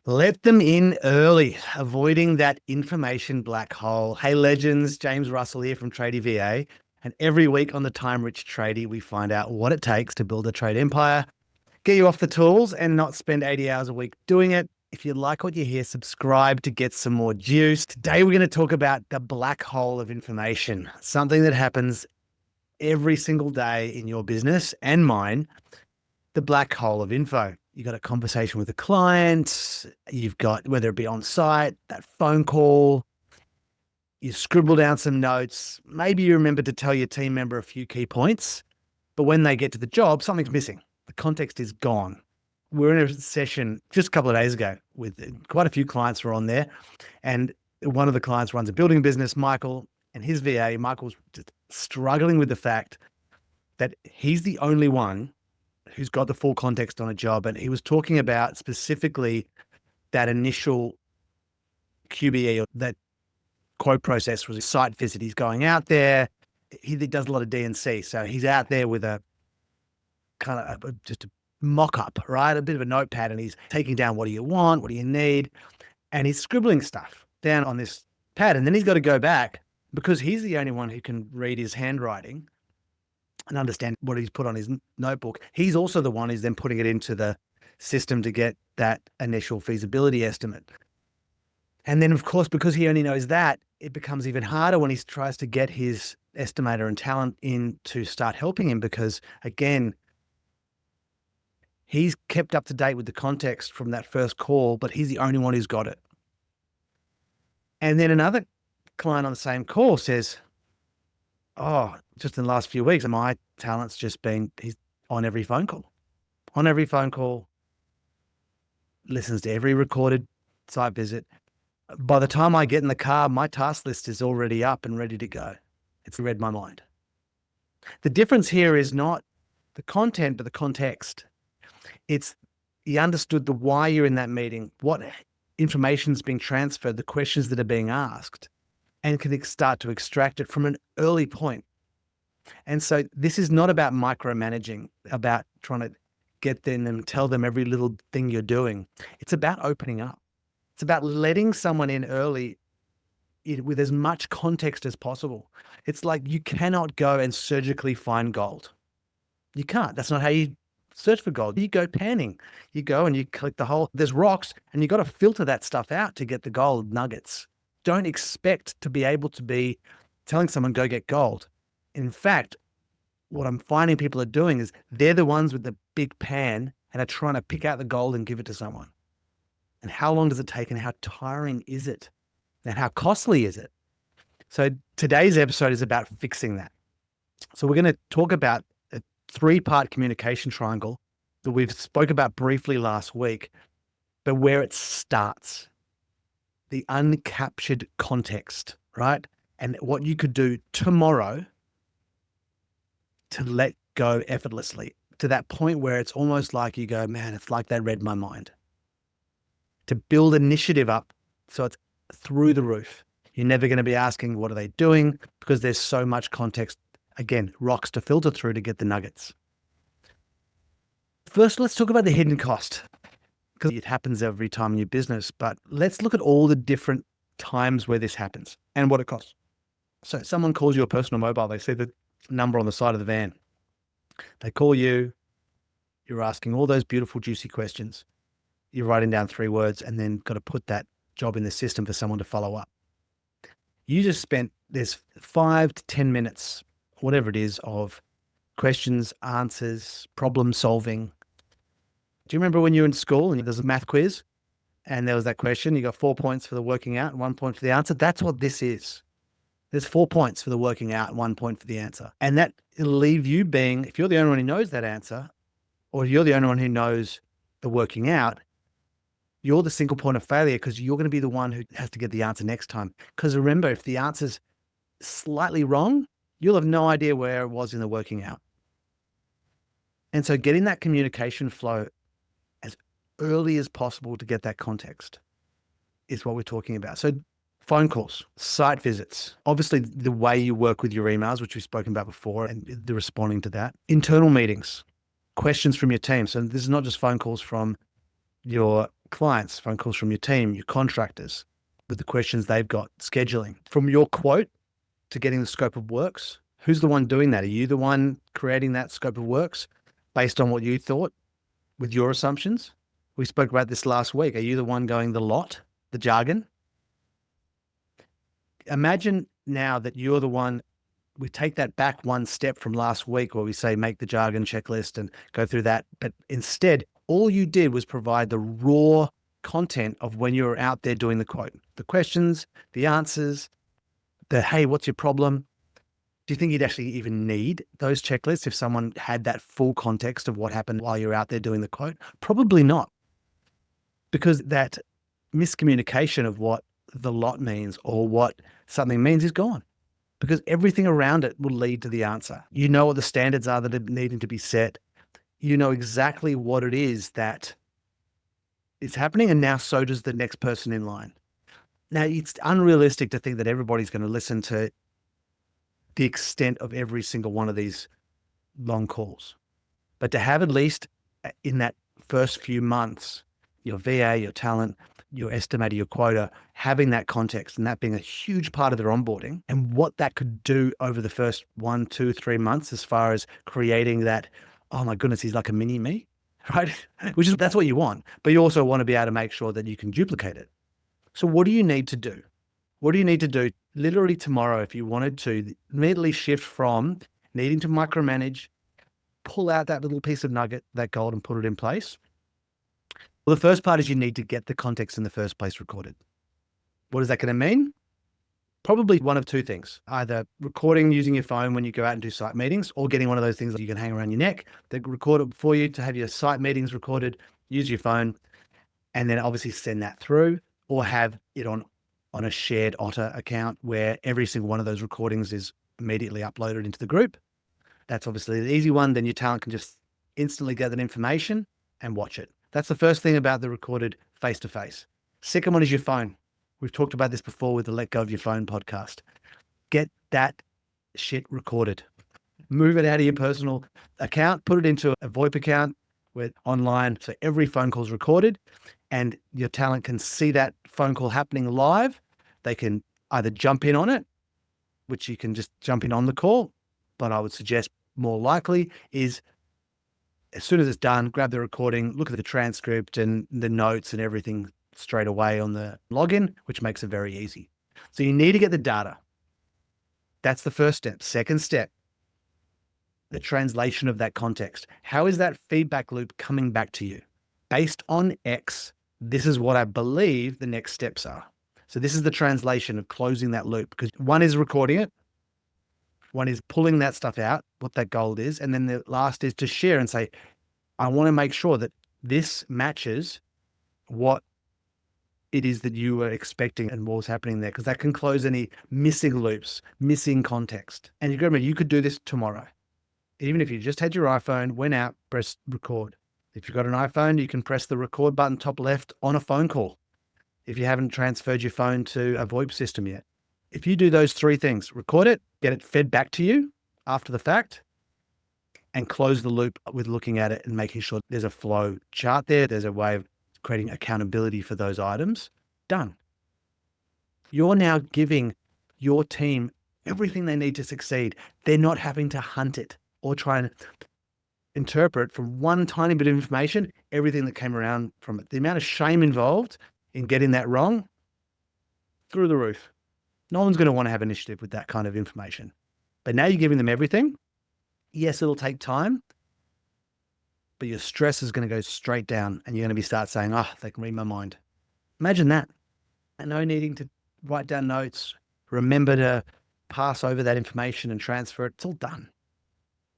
Let them in early, avoiding that information black hole. Hey, legends, James Russell here from Tradie VA. And every week on the Time Rich Tradie, we find out what it takes to build a trade empire, get you off the tools and not spend 80 hours a week doing it. If you like what you hear, subscribe to get some more juice. Today, we're going to talk about the black hole of information, something that happens every single day in your business and mine, the black hole of info. You got a conversation with a client, you've got, whether it be on site, that phone call, you scribble down some notes, maybe you remember to tell your team member a few key points, but when they get to the job, something's missing. The context is gone. We were in a session just a couple of days ago with quite a few clients were on there. And one of the clients runs a building business, Michael, and his VA, Michael's just struggling with the fact that he's the only one who's got the full context on a job. And he was talking about specifically that initial QBE, or that quote process was a site visit. He's going out there. He does a lot of DNC. So he's out there with a kind of just a mock-up, right? A bit of a notepad, and he's taking down, what do you want? What do you need? And he's scribbling stuff down on this pad. And then he's got to go back, because he's the only one who can read his handwriting and understand what he's put on his notebook. He's also the one who's then putting it into the system to get that initial feasibility estimate. And then, of course, because he only knows that, it becomes even harder when he tries to get his estimator and talent in to start helping him, because, again, he's kept up to date with the context from that first call, but he's the only one who's got it. And then another client on the same call says, oh, just in the last few weeks, my talent's just been, he's on every phone call, listens to every recorded site visit. By the time I get in the car, my task list is already up and ready to go. It's read my mind. The difference here is not the content, but the context. It's, he understood the why you're in that meeting, what information is being transferred, the questions that are being asked, and can start to extract it from an early point. And so this is not about micromanaging, about trying to get them and tell them every little thing you're doing. It's about opening up. It's about letting someone in early with as much context as possible. It's like you cannot go and surgically find gold. You can't. That's not how you search for gold. You go panning. You go and you collect the whole, there's rocks, and you got to filter that stuff out to get the gold nuggets. Don't expect to be able to be telling someone, go get gold. In fact, what I'm finding people are doing is they're the ones with the big pan and are trying to pick out the gold and give it to someone. And how long does it take, and how tiring is it? And how costly is it? So today's episode is about fixing that. So we're going to talk about a 3-part communication triangle that we've spoke about briefly last week, but where it starts, the uncaptured context, right? And what you could do tomorrow to let go effortlessly to that point where it's almost like you go, man, it's like they read my mind. To build initiative up so it's through the roof. You're never going to be asking, what are they doing? Because there's so much context. Again, rocks to filter through to get the nuggets. First, let's talk about the hidden cost, because it happens every time in your business, but let's look at all the different times where this happens and what it costs. So someone calls you a personal mobile. They see the number on the side of the van. They call you. You're asking all those beautiful, juicy questions. You're writing down 3 words and then got to put that job in the system for someone to follow up. You just spent, there's 5 to 10 minutes, whatever it is, of questions, answers, problem solving. Do you remember when you were in school and there's a math quiz and there was that question, you got 4 points for the working out and 1 point for the answer? That's what this is. There's 4 points for the working out and 1 point for the answer. And that will leave you being, if you're the only one who knows that answer, or you're the only one who knows the working out, you're the single point of failure, because you're going to be the one who has to get the answer next time. Because remember, if the answer's slightly wrong, you'll have no idea where it was in the working out. And so getting that communication flow as early as possible to get that context is what we're talking about. So phone calls, site visits, obviously the way you work with your emails, which we've spoken about before, and the responding to that. Internal meetings, questions from your team. So this is not just phone calls from your clients, phone calls from your team, your contractors, with the questions they've got, scheduling. From your quote to getting the scope of works, who's the one doing that? Are you the one creating that scope of works based on what you thought with your assumptions? We spoke about this last week. Are you the one going the lot, the jargon? Imagine now that you're the one, we take that back one step from last week where we say make the jargon checklist and go through that. But instead, all you did was provide the raw content of when you were out there doing the quote, the questions, the answers, the, hey, what's your problem? Do you think you'd actually even need those checklists if someone had that full context of what happened while you're out there doing the quote? Probably not, because that miscommunication of what the lot means or what something means is gone, because everything around it will lead to the answer. You know what the standards are that are needing to be set. You know exactly what it is that is happening, and now so does the next person in line. Now, it's unrealistic to think that everybody's going to listen to the extent of every single one of these long calls. But to have at least in that first few months, your VA, your talent, your estimator, your quota, having that context and that being a huge part of their onboarding, and what that could do over the first 1, 2, 3 months as far as creating that, oh my goodness, he's like a mini me, right? That's what you want. But you also want to be able to make sure that you can duplicate it. So what do you need to do? What do you need to do literally tomorrow if you wanted to immediately shift from needing to micromanage, pull out that little piece of nugget, that gold, and put it in place? Well, the first part is you need to get the context in the first place recorded. What is that going to mean? Probably one of two things, either recording using your phone when you go out and do site meetings, or getting one of those things that you can hang around your neck that record it for you to have your site meetings recorded, use your phone, and then obviously send that through, or have it on a shared Otter account where every single one of those recordings is immediately uploaded into the group. That's obviously the easy one. Then your talent can just instantly get that information and watch it. That's the first thing about the recorded face-to-face. Second one is your phone. We've talked about this before with the Let Go of Your Phone podcast. Get that shit recorded. Move it out of your personal account, put it into a VoIP account with online. So every phone call is recorded, and your talent can see that phone call happening live. They can either jump in on it, which you can just jump in on the call, but I would suggest more likely is as soon as it's done, grab the recording, look at the transcript and the notes and everything straight away on the login, which makes it very easy. So you need to get the data. That's the first step. Second step, the translation of that context. How is that feedback loop coming back to you? Based on X, this is what I believe the next steps are. So this is the translation of closing that loop, because one is recording it, one is pulling that stuff out, what that gold is, and then the last is to share and say, I want to make sure that this matches what it is that you were expecting and what was happening there, because that can close any missing loops, missing context. And you remember, you could do this tomorrow. Even if you just had your iPhone, went out, press record. If you've got an iPhone, you can press the record button top left on a phone call if you haven't transferred your phone to a VoIP system yet. If you do those three things, record it, get it fed back to you after the fact, and close the loop with looking at it and making sure there's a flow chart there, there's a way of creating accountability for those items, done. You're now giving your team everything they need to succeed. They're not having to hunt it or try and interpret from one tiny bit of information, everything that came around from it. The amount of shame involved in getting that wrong, through the roof. No one's going to want to have initiative with that kind of information. But now you're giving them everything. Yes, it'll take time, but your stress is going to go straight down, and you're going to start saying, oh, they can read my mind. Imagine that. And no needing to write down notes, remember to pass over that information and transfer it. It's all done.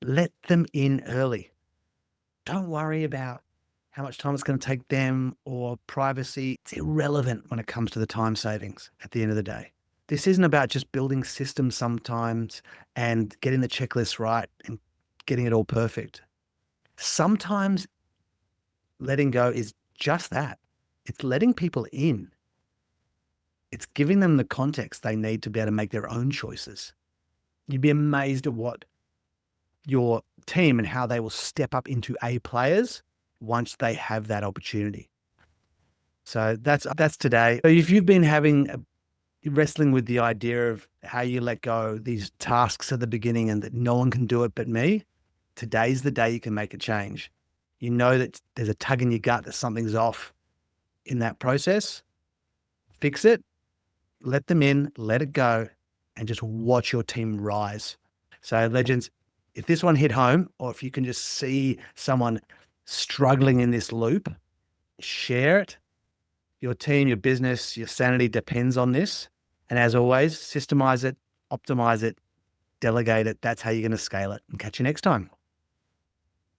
Let them in early. Don't worry about how much time it's going to take them or privacy. It's irrelevant when it comes to the time savings at the end of the day. This isn't about just building systems sometimes and getting the checklist right and getting it all perfect. Sometimes letting go is just that. It's letting people in. It's giving them the context they need to be able to make their own choices. You'd be amazed at what your team and how they will step up into A players once they have that opportunity. So that's today. So if you've been wrestling with the idea of how you let go these tasks at the beginning and that no one can do it but me, today's the day you can make a change. You know that there's a tug in your gut that something's off in that process. Fix it, let them in, let it go, and just watch your team rise. So legends, if this one hit home, or if you can just see someone struggling in this loop, share it. Your team, your business, your sanity depends on this. And as always, systemize it, optimize it, delegate it. That's how you're going to scale it. And catch you next time.